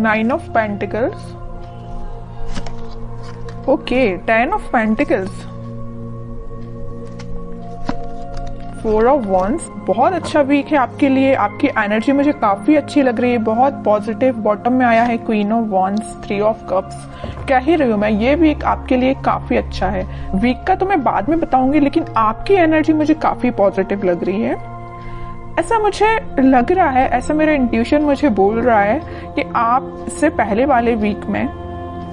9 of pentacles, okay 10 of pentacles, 4 of wands. बहुत अच्छा week है आपके लिए, आपकी एनर्जी मुझे काफी अच्छी लग रही है, बहुत पॉजिटिव। बॉटम में आया है queen of wands, 3 of cups. कह ही रही हूँ मैं, ये वीक आपके लिए काफी अच्छा है। वीक का तो मैं बाद में बताऊंगी, लेकिन आपकी एनर्जी मुझे काफी पॉजिटिव लग रही है। ऐसा मुझे लग रहा है, ऐसा मेरा इंट्यूशन मुझे बोल रहा है कि आप इससे पहले वाले वीक में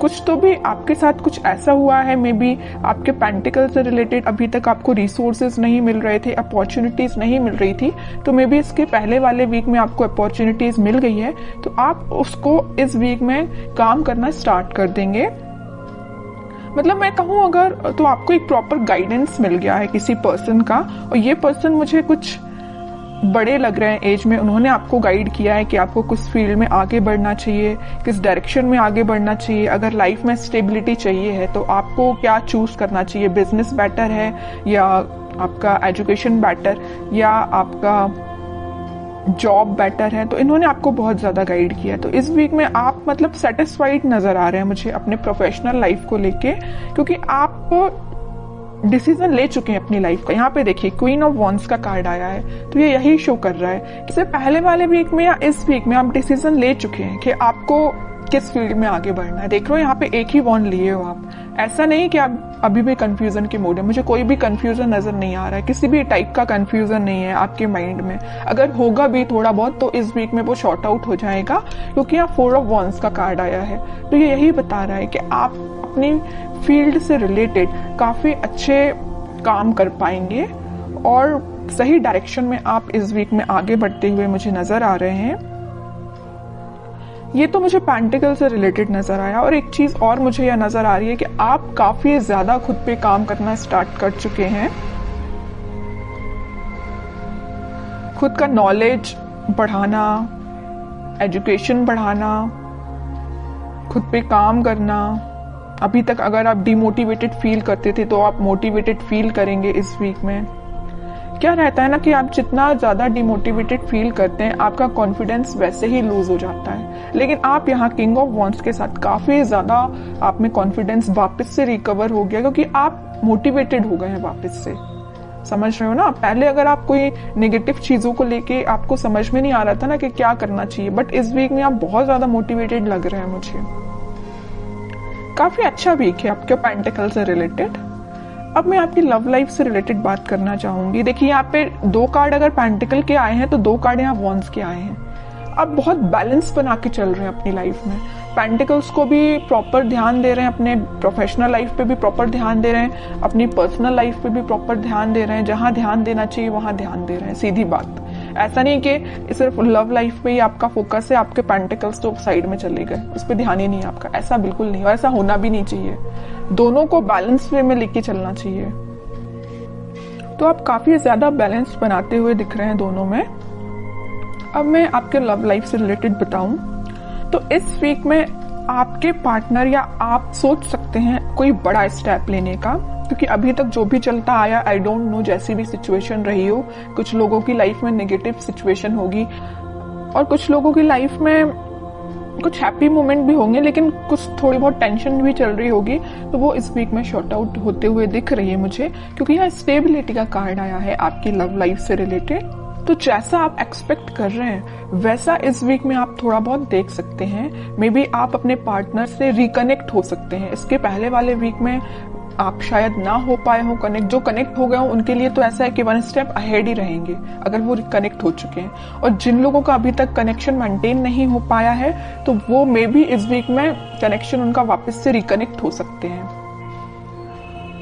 कुछ तो भी आपके साथ कुछ ऐसा हुआ है, मे बी आपके पेंटिकल से रिलेटेड अभी तक आपको रिसोर्सेज नहीं मिल रहे थे, अपॉर्चुनिटीज नहीं मिल रही थी, तो मे बी इसके पहले वाले वीक में आपको अपॉर्चुनिटीज मिल गई है, तो आप उसको इस वीक में काम करना स्टार्ट कर देंगे। मतलब मैं कहूँ अगर, तो आपको एक प्रॉपर गाइडेंस मिल गया है किसी पर्सन का, और ये पर्सन मुझे कुछ बड़े लग रहे हैं एज में। उन्होंने आपको गाइड किया है कि आपको किस फील्ड में आगे बढ़ना चाहिए, किस डायरेक्शन में आगे बढ़ना चाहिए। अगर लाइफ में स्टेबिलिटी चाहिए है तो आपको क्या चूज करना चाहिए, बिजनेस बेटर है या आपका एजुकेशन बेटर या आपका जॉब बेटर है। तो इन्होंने आपको बहुत ज्यादा गाइड किया है। तो इस वीक में आप मतलब सेटिस्फाइड नजर आ रहे हैं मुझे अपने प्रोफेशनल लाइफ को लेके, क्योंकि आप डिसीजन ले चुके हैं अपनी लाइफ का। यहाँ पे देखिए क्वीन ऑफ वॉन्ड्स का कार्ड आया है, तो ये यही शो कर रहा है। इससे पहले वाले वीक में या इस वीक में आप डिसीजन ले चुके हैं कि आपको किस फील्ड में आगे बढ़ना है। देख रहे हो यहाँ पे एक ही वॉन्ड लिए हो आप। ऐसा नहीं कि आप अभी भी कंफ्यूजन के मोड है। मुझे कोई भी कंफ्यूजन नजर नहीं आ रहा है, किसी भी टाइप का कंफ्यूजन नहीं है आपके माइंड में। अगर होगा भी थोड़ा बहुत तो इस वीक में वो शॉर्ट आउट हो जाएगा, क्योंकि यहाँ 4 ऑफ वॉन्ड्स का कार्ड आया है। तो ये यही बता रहा है कि आप अपनी फील्ड से रिलेटेड काफी अच्छे काम कर पाएंगे और सही डायरेक्शन में आप इस वीक में आगे बढ़ते हुए मुझे नजर आ रहे हैं। ये तो मुझे पेंटिकल से रिलेटेड नजर आया। और एक चीज और मुझे यह नजर आ रही है कि आप काफी ज्यादा खुद पे काम करना स्टार्ट कर चुके हैं। खुद का नॉलेज बढ़ाना, एजुकेशन बढ़ाना, खुद पे काम करना। अभी तक अगर आप डिमोटिवेटेड फील करते थे तो आप मोटिवेटेड फील करेंगे इस वीक में। क्या रहता है ना कि आप जितना ज्यादा डिमोटिवेटेड फील करते हैं आपका कॉन्फिडेंस वैसे ही लूज हो जाता है। लेकिन आप यहाँ किंग ऑफ वॉन्ड्स के साथ काफी ज्यादा आप में कॉन्फिडेंस वापस से रिकवर हो गया, क्योंकि आप मोटिवेटेड हो गए हैं वापस से। समझ रहे हो ना? पहले अगर आप कोई नेगेटिव चीजों को लेके आपको समझ में नहीं आ रहा था ना कि क्या करना चाहिए, बट इस वीक में आप बहुत ज्यादा मोटिवेटेड लग रहे हैं मुझे। काफी अच्छा वीक है आपके पेंटिकल से रिलेटेड। अब मैं आपकी लव लाइफ से रिलेटेड बात करना चाहूंगी। देखिए यहाँ पे 2 कार्ड अगर पेंटिकल के आए हैं तो 2 कार्ड यहाँ वॉन्ड्स के आए हैं। आप बहुत बैलेंस बना के चल रहे हैं अपनी लाइफ में। पेंटिकल्स को भी प्रॉपर ध्यान दे रहे हैं, अपने प्रोफेशनल लाइफ पे भी प्रॉपर ध्यान दे रहे हैं, अपनी पर्सनल लाइफ पे भी प्रॉपर ध्यान दे रहे हैं। जहां ध्यान देना चाहिए वहां ध्यान दे रहे हैं। सीधी बात, ऐसा नहीं कि सिर्फ लव लाइफ पे ही आपका फोकस है, आपके पेंटिकल्स तो साइड में चले गए, उस पर ध्यान ही नहीं है आपका। ऐसा बिल्कुल नहीं, और ऐसा होना भी नहीं चाहिए। दोनों को बैलेंस वे में लेके चलना चाहिए। तो आप काफी ज्यादा बैलेंस बनाते हुए दिख रहे हैं दोनों में। अब मैं आपके लव लाइफ से रिलेटेड बताऊं तो इस वीक में आपके पार्टनर या आप सोच सकते हैं कोई बड़ा स्टेप लेने का, क्योंकि अभी तक जो भी चलता आया, आई डोंट नो, जैसी भी सिचुएशन रही हो, कुछ लोगों की लाइफ में नेगेटिव सिचुएशन होगी और कुछ लोगों की लाइफ में कुछ हैप्पी मोमेंट भी होंगे, लेकिन कुछ थोड़ी बहुत टेंशन भी चल रही होगी। तो वो इस वीक में शॉर्ट आउट होते हुए दिख रही है मुझे, क्योंकि यहाँ स्टेबिलिटी का कार्ड आया है आपकी लव लाइफ से रिलेटेड। तो जैसा आप एक्सपेक्ट कर रहे हैं वैसा इस वीक में आप थोड़ा बहुत देख सकते हैं। मे बी आप अपने पार्टनर से रिकनेक्ट हो सकते हैं। इसके पहले वाले वीक में आप शायद ना हो पाए हो कनेक्ट। जो कनेक्ट हो गए हो उनके लिए तो ऐसा है कि 1 स्टेप अहेड ही रहेंगे अगर वो कनेक्ट हो चुके हैं। और जिन लोगों का अभी तक कनेक्शन मेंटेन नहीं हो पाया है तो वो मे बी इस वीक में कनेक्शन उनका वापस से रिकनेक्ट हो सकते हैं।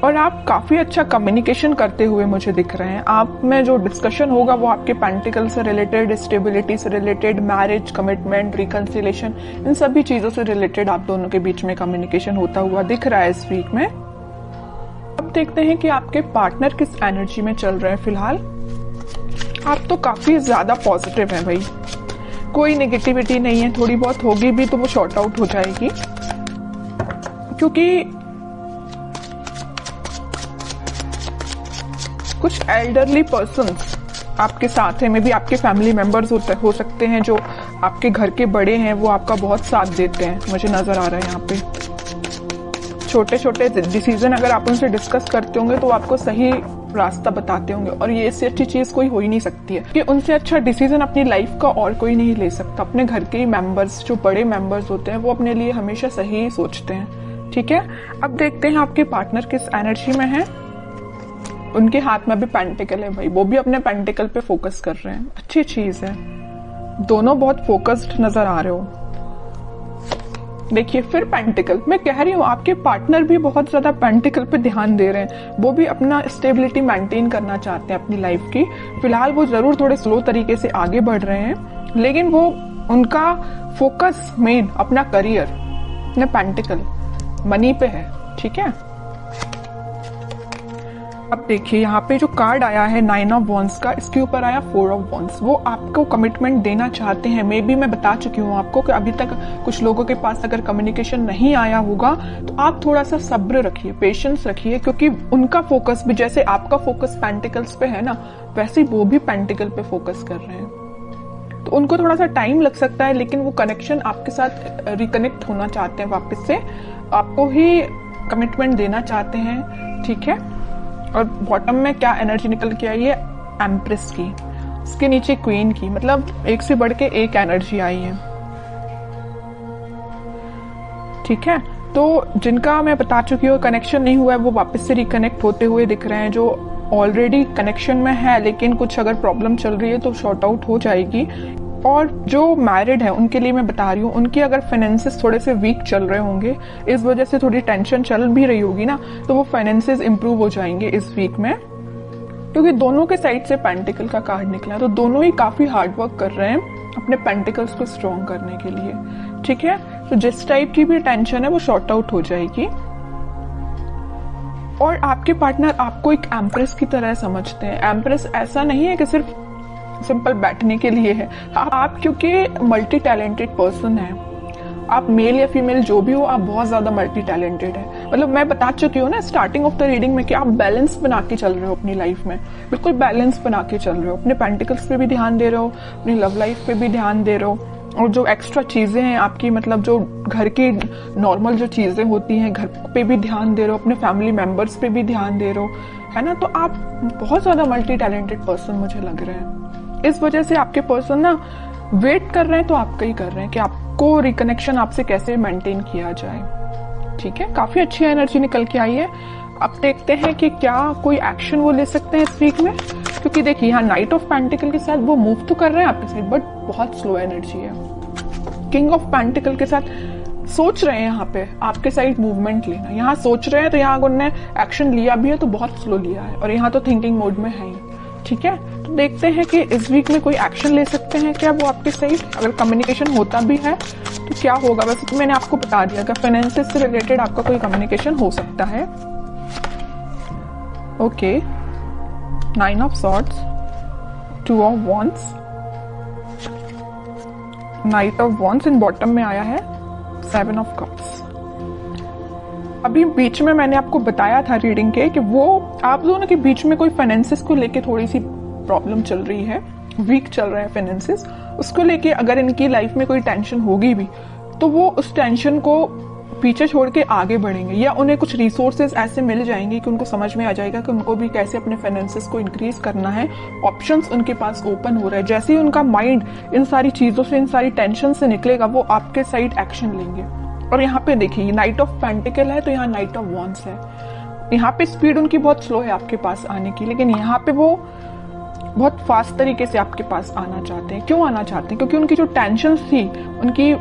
और आप काफी अच्छा कम्युनिकेशन करते हुए मुझे दिख रहे हैं। आप में जो डिस्कशन होगा वो आपके पेंटिकल से रिलेटेड, स्टेबिलिटी से रिलेटेड, मैरिज, कमिटमेंट, रिकंसिलेशन, इन सभी चीजों से रिलेटेड आप दोनों के बीच में कम्युनिकेशन होता हुआ दिख रहा है इस वीक में। अब देखते हैं कि आपके पार्टनर किस एनर्जी में चल रहे हैं फिलहाल। आप तो काफी ज्यादा पॉजिटिव हैं भाई, कोई नेगेटिविटी नहीं है। थोड़ी बहुत होगी भी तो वो शॉर्ट आउट हो जाएगी, क्योंकि कुछ एल्डरली पर्सन्स आपके साथ हैं। मे बी आपके फैमिली मेंबर्स हो सकते हैं जो आपके घर के बड़े हैं वो आपका बहुत साथ देते हैं, मुझे नजर आ रहा है यहाँ पे। छोटे छोटे डिसीजन अगर आप उनसे डिस्कस करते होंगे तो आपको सही रास्ता बताते होंगे, और ये इससे अच्छी चीज कोई हो ही नहीं सकती है कि उनसे अच्छा डिसीजन अपनी लाइफ का और कोई नहीं ले सकता। अपने घर के ही मेंबर्स, जो बड़े मेंबर्स होते हैं, वो अपने लिए हमेशा सही सोचते हैं। ठीक है, अब देखते हैं आपके पार्टनर किस एनर्जी में है। उनके हाथ में भी पेंटिकल है भाई, वो भी अपने पेंटिकल पे फोकस कर रहे हैं, अच्छी चीज है। दोनों बहुत फोकस्ड नजर आ रहे हो। देखिए फिर पेंटिकल, मैं कह रही हूँ आपके पार्टनर भी बहुत ज्यादा पेंटिकल पे ध्यान दे रहे हैं। वो भी अपना स्टेबिलिटी मेंटेन करना चाहते हैं अपनी लाइफ की। फिलहाल वो जरूर थोड़े स्लो तरीके से आगे बढ़ रहे हैं, लेकिन वो उनका फोकस मेन अपना करियर, अपने पेंटिकल मनी पे है। ठीक है, अब देखिए यहाँ पे जो कार्ड आया है 9 ऑफ वॉन्ड्स का, इसके ऊपर आया 4 ऑफ वॉन्ड्स। वो आपको कमिटमेंट देना चाहते हैं। मे बी मैं बता चुकी हूँ आपको कि अभी तक कुछ लोगों के पास अगर कम्युनिकेशन नहीं आया होगा तो आप थोड़ा सा सब्र रखिए, पेशेंस रखिए, क्योंकि उनका फोकस भी जैसे आपका फोकस पेंटिकल्स पे है ना, वैसे वो भी पेंटिकल पे फोकस कर रहे हैं। तो उनको थोड़ा सा टाइम लग सकता है, लेकिन वो कनेक्शन आपके साथ रिकनेक्ट होना चाहते हैं वापस से, आपको ही कमिटमेंट देना चाहते हैं। ठीक है, और बॉटम में क्या एनर्जी निकल के आई है, एम्प्रेस की, इसके नीचे क्वीन की, मतलब एक से बढ़ के एक एनर्जी आई है। ठीक है, तो जिनका मैं बता चुकी हूँ कनेक्शन नहीं हुआ है, वो वापस से रिकनेक्ट होते हुए दिख रहे हैं। जो ऑलरेडी कनेक्शन में है लेकिन कुछ अगर प्रॉब्लम चल रही है तो शॉर्ट आउट हो जाएगी। और जो मैरिड है उनके लिए मैं बता रही हूँ, उनके अगर फाइनेंसेस थोड़े से वीक चल रहे होंगे, इस वजह से थोड़ी टेंशन चल भी रही होगी ना, तो वो फाइनेंसेस इंप्रूव हो जाएंगे इस वीक में, क्योंकि दोनों के साइड से पेंटिकल का कार्ड निकला। तो दोनों ही काफी हार्ड वर्क कर रहे हैं अपने पेंटिकल्स को स्ट्रॉन्ग करने के लिए। ठीक है, तो जिस टाइप की भी टेंशन है वो शॉर्ट आउट हो जाएगी। और आपके पार्टनर आपको एक एम्प्रेस की तरह समझते हैं। एम्प्रेस ऐसा नहीं है कि सिर्फ सिंपल बैठने के लिए है। आप क्योंकि मल्टी टैलेंटेड पर्सन है, आप मेल या फीमेल जो भी हो, आप बहुत ज्यादा मल्टी टैलेंटेड है। मतलब मैं बता चुकी हूँ ना स्टार्टिंग ऑफ द रीडिंग में कि आप बैलेंस बना के चल रहे हो अपनी लाइफ में, बिल्कुल बैलेंस बना के चल रहे हो। अपने पेंटिकल्स पे भी ध्यान दे रहे हो, अपनी लव लाइफ पे भी ध्यान दे रहे हो, और जो एक्स्ट्रा चीजें हैं आपकी, मतलब जो घर की नॉर्मल जो चीजें होती हैं, घर पे भी ध्यान दे रहे हो, अपने फैमिली मेंबर्स पे भी ध्यान दे रहे हो, है ना। तो आप बहुत ज्यादा मल्टी टैलेंटेड पर्सन मुझे लग रहे हैं। इस वजह से आपके पर्सन ना वेट कर रहे हैं, तो आपका ही कर रहे हैं कि आपको रिकनेक्शन आपसे कैसे मेंटेन किया जाए। ठीक है, काफी अच्छी एनर्जी निकल के आई है। अब देखते हैं कि क्या कोई एक्शन वो ले सकते हैं इस वीक में, क्योंकि देखिए यहाँ नाइट ऑफ पेंटिकल के साथ वो मूव तो कर रहे हैं आपके साइड, बट बहुत स्लो एनर्जी है। किंग ऑफ पेंटिकल के साथ सोच रहे हैं यहाँ पे आपके साइड मूवमेंट लेना, यहाँ सोच रहे हैं, तो यहाँ उन्होंने एक्शन लिया भी है तो बहुत स्लो लिया है, और यहाँ तो थिंकिंग मोड में है ही। ठीक है, तो देखते हैं कि इस वीक में कोई एक्शन ले सकते हैं क्या वो आपके साइड। अगर कम्युनिकेशन होता भी है तो क्या होगा। वैसे तो मैंने आपको बता दिया कि फाइनेंसेस से रिलेटेड आपका कोई कम्युनिकेशन हो सकता है। Okay, 9 of swords, 2 of wands, night of wands, in bottom में आया है 7 ऑफ कप्स। अभी बीच में मैंने आपको बताया था रीडिंग के कि वो आप दोनों के बीच में कोई फाइनेंसेस को लेके थोड़ी सी प्रॉब्लम चल रही है, वीक चल रहा है फाइनेंसेस। उसको लेके अगर इनकी लाइफ में कोई टेंशन होगी भी तो वो उस टेंशन को पीछे छोड़ के आगे बढ़ेंगे, या उन्हें कुछ रिसोर्सेज ऐसे मिल जाएंगे कि उनको समझ में आ जाएगा कि उनको भी कैसे अपने फाइनेंसेस को इंक्रीज करना है। ऑप्शंस उनके पास ओपन हो रहे हैं। जैसे ही उनका माइंड इन सारी चीजों से, इन सारी टेंशन से निकलेगा, वो आपके साइड एक्शन लेंगे। और यहाँ पे देखिए नाइट ऑफ पेंटिकल है तो यहाँ नाइट ऑफ वॉन्ड्स है। यहाँ पे स्पीड उनकी बहुत स्लो है आपके पास आने की, लेकिन यहाँ पे वो बहुत फास्ट तरीके से आपके पास आना चाहते हैं। क्यों आना चाहते हैं? क्योंकि उनकी जो टेंशन थी उनकी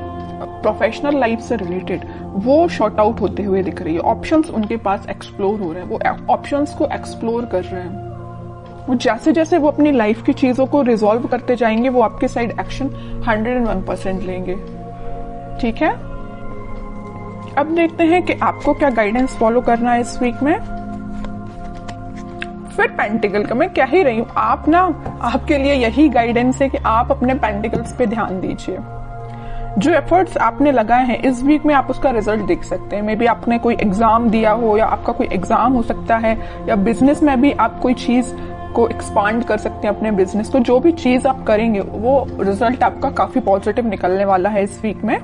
प्रोफेशनल लाइफ से रिलेटेड, वो शॉर्ट आउट होते हुए दिख रही है। ऑप्शंस उनके पास एक्सप्लोर हो रहे हैं, वो ऑप्शंस को एक्सप्लोर कर रहे हैं। वो जैसे जैसे वो अपनी लाइफ की चीजों को रिजॉल्व करते जाएंगे, वो आपके साइड एक्शन 101% लेंगे। ठीक है, अब देखते हैं कि आपको क्या गाइडेंस फॉलो करना है इस वीक में। फिर पेंटिकल का मैं कह ही रही हूं, आप ना, आपके लिए यही गाइडेंस है कि आप अपने पेंटिकल्स पे ध्यान दीजिए। जो एफर्ट्स आपने लगाए हैं इस वीक में आप उसका रिजल्ट देख सकते हैं। मे बी आपने कोई एग्जाम दिया हो, या आपका कोई एग्जाम हो सकता है, या बिजनेस में भी आप कोई चीज को एक्सपांड कर सकते हैं अपने बिजनेस को। जो भी चीज आप करेंगे वो रिजल्ट आपका काफी पॉजिटिव निकलने वाला है इस वीक में।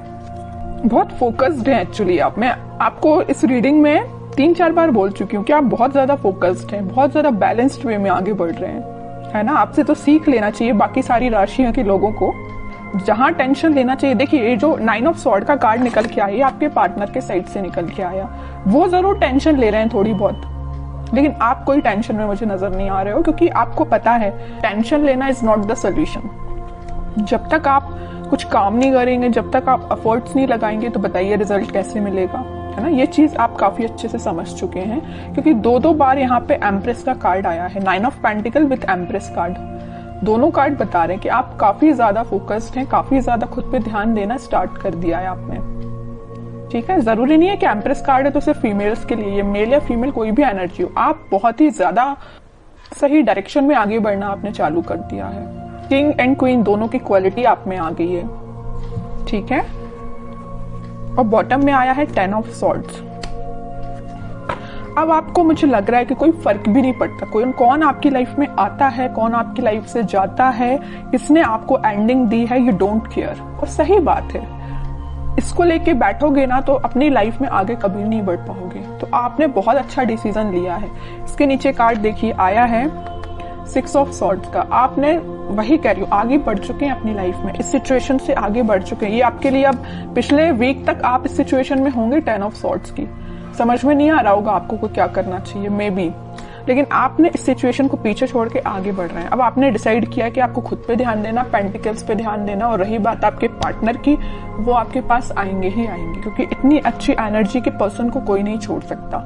बहुत फोकस्ड है एक्चुअली आप। मैं आपको इस रीडिंग में 3-4 बार बोल चुकी हूँ कि आप बहुत ज्यादा फोकस्ड हैं, बहुत ज्यादा बैलेंस्ड वे में आगे बढ़ रहे हैं, है ना। आपसे तो सीख लेना चाहिए बाकी सारी राशियों के लोगों को। जहां टेंशन लेना चाहिए, देखिए ये जो 9 ऑफ स्वॉर्ड का कार्ड निकल के आया, आपके पार्टनर के साइड से निकल के आया, वो जरूर टेंशन ले रहे हैं थोड़ी बहुत, लेकिन आप कोई टेंशन में मुझे नजर नहीं आ रहे हो, क्योंकि आपको पता है टेंशन लेना इज नॉट द सोल्यूशन। जब तक आप कुछ काम नहीं करेंगे, जब तक आप एफर्ट्स नहीं लगाएंगे, तो बताइए रिजल्ट कैसे मिलेगा, है ना। ये चीज आप काफी अच्छे से समझ चुके हैं, क्योंकि 2-2 बार यहाँ पे एम्प्रेस का कार्ड आया है, 9 of pentacle with empress card. दोनों कार्ड बता रहे हैं कि आप काफी ज्यादा फोकस्ड हैं, काफी ज्यादा खुद पे ध्यान देना स्टार्ट कर दिया है आपने, ठीक है। जरूरी नहीं है कि एम्प्रेस कार्ड है तो सिर्फ फीमेल्स के लिए, ये मेल या फीमेल कोई भी एनर्जी हो, आप बहुत ही ज्यादा सही डायरेक्शन में आगे बढ़ना आपने चालू कर दिया है। किंग एंड क्वीन दोनों की क्वालिटी आप में आ गई है, ठीक है। और बॉटम में आया है 10 ऑफ सॉर्ड्स। अब आपको, मुझे लग रहा है कि कोई फर्क भी नहीं पड़ता कौन आपकी लाइफ में आता है, कौन आपकी लाइफ से जाता है, किसने आपको एंडिंग दी है, यू डोंट केयर। और सही बात है, इसको लेके बैठोगे ना तो अपनी लाइफ में आगे कभी नहीं बढ़ पाओगे। तो आपने बहुत अच्छा डिसीजन लिया है। इसके नीचे कार्ड देखिए आया है 6 ऑफ सॉर्ड्स का। आपने, वही कह रही हूँ, आगे बढ़ चुके हैं अपनी लाइफ में, इस सिचुएशन से आगे बढ़ चुके हैं। ये आपके लिए, अब पिछले वीक तक आप इस सिचुएशन में होंगे 10 ऑफ सॉर्ड्स की, समझ में नहीं आ रहा होगा आपको को क्या करना चाहिए मे बी, लेकिन आपने इस सिचुएशन को पीछे छोड़ के आगे बढ़ रहे हैं। अब आपने डिसाइड किया कि आपको खुद पे ध्यान देना, पेंटिकल्स पे ध्यान देना, और रही बात आपके पार्टनर की, वो आपके पास आएंगे ही आएंगे, क्योंकि इतनी अच्छी एनर्जी के पर्सन को कोई नहीं छोड़ सकता।